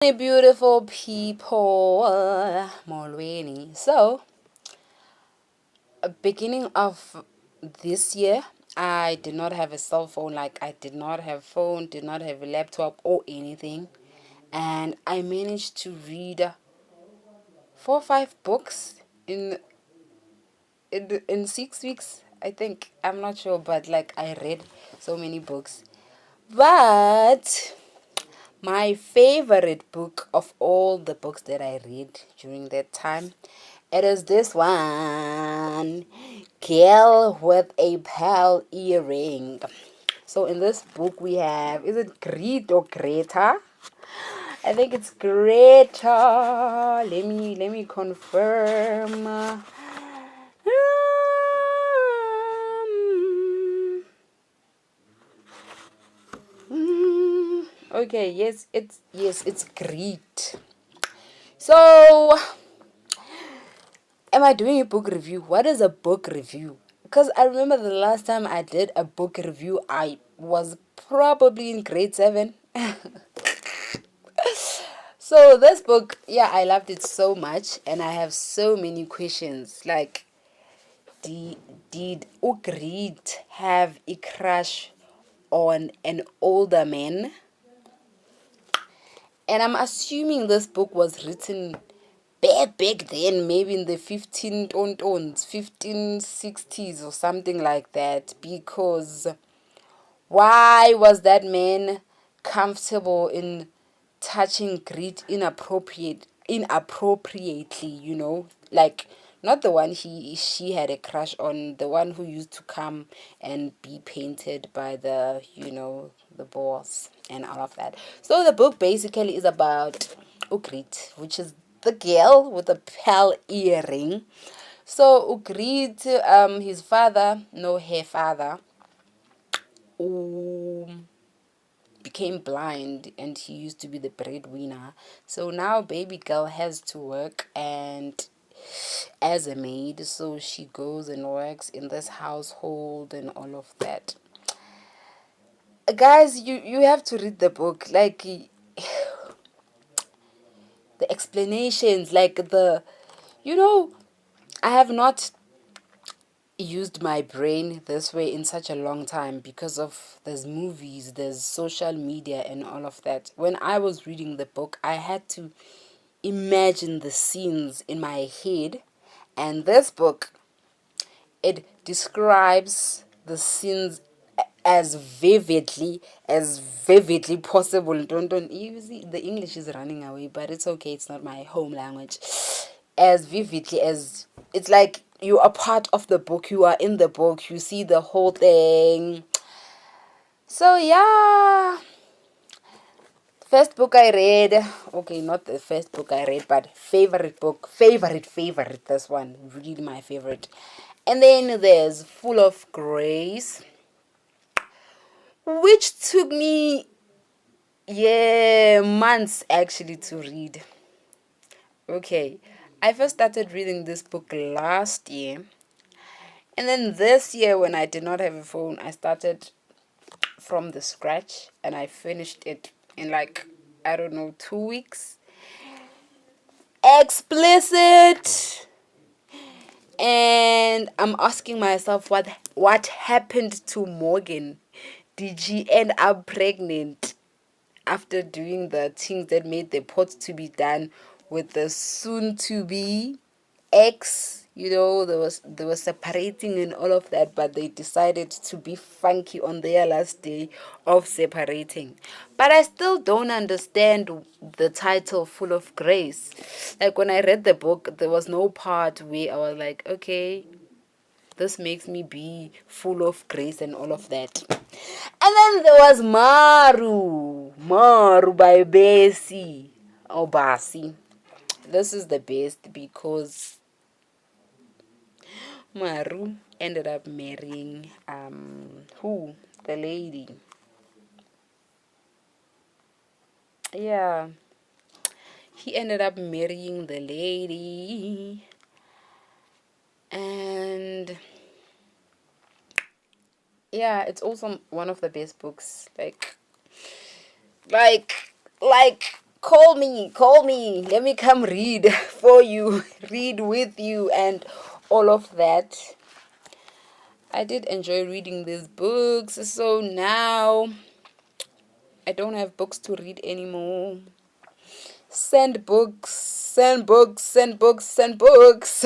Hey, beautiful people, Molweni. So, beginning of this year, I did not have a cell phone. Like, I did not have phone, did not have a laptop or anything, and I managed to read 4 or 5 books in 6 weeks. I think, I'm not sure, but like I read so many books. But my favorite book of all the books that I read during that time, it is this one, Girl with a Pearl Earring. So in this book we have, is it Greet or Greta? I think it's Greta. Let me confirm. Okay, yes, it's great. So, am I doing a book review? What is a book review? Because I remember the last time I did a book review, I was probably in grade 7. So this book, yeah, I loved it so much, and I have so many questions. Like, did Ugritte have a crush on an older man? And I'm assuming this book was written back then, maybe in the 1560s or something like that. Because why was that man comfortable in touching Grit inappropriately, like not the one she had a crush on, the one who used to come and be painted by the boss and all of that. So the book basically is about Ugrit, which is the girl with the pearl earring. So Ugrit, his father, no, her father, um, became blind, and he used to be the breadwinner. So now baby girl has to work and as a maid, so she goes and works in this household and all of that. Guys, you have to read the book. Like, the explanations, like I have not used my brain this way in such a long time because of there's movies, there's social media and all of that. When I was reading the book, I had to imagine the scenes in my head, and this book, it describes the scenes as vividly possible. Don't you see, the English is running away, but it's okay, it's not my home language. As vividly as, it's like you are part of the book, you are in the book, you see the whole thing. So yeah, first book I read, okay, not the first book I read, but favorite book, favorite, this one, really my favorite. And then there's Full of Grace, which took me, yeah, months actually to read. Okay, I first started reading this book last year, and then this year, when I did not have a phone, I started from the scratch and I finished it in, like, I don't know, 2 weeks. Explicit. And I'm asking myself, what happened to Morgan? Did she end up pregnant after doing the things that made the pot to be done with the soon to be ex? They were separating and all of that, but they decided to be funky on their last day of separating. But I still don't understand the title Full of Grace. Like, when I read the book, there was no part where I was like, okay, this makes me be full of grace and all of that. And then there was Maru by Bessie or Basi. This is the best because Maru ended up marrying who? The lady. Yeah. He ended up marrying the lady. And yeah, it's also one of the best books. Like, like call me. Let me come read for you, read with you, and all of that. I did enjoy reading these books, so now I don't have books to read anymore. Send books, send books, send books, send books.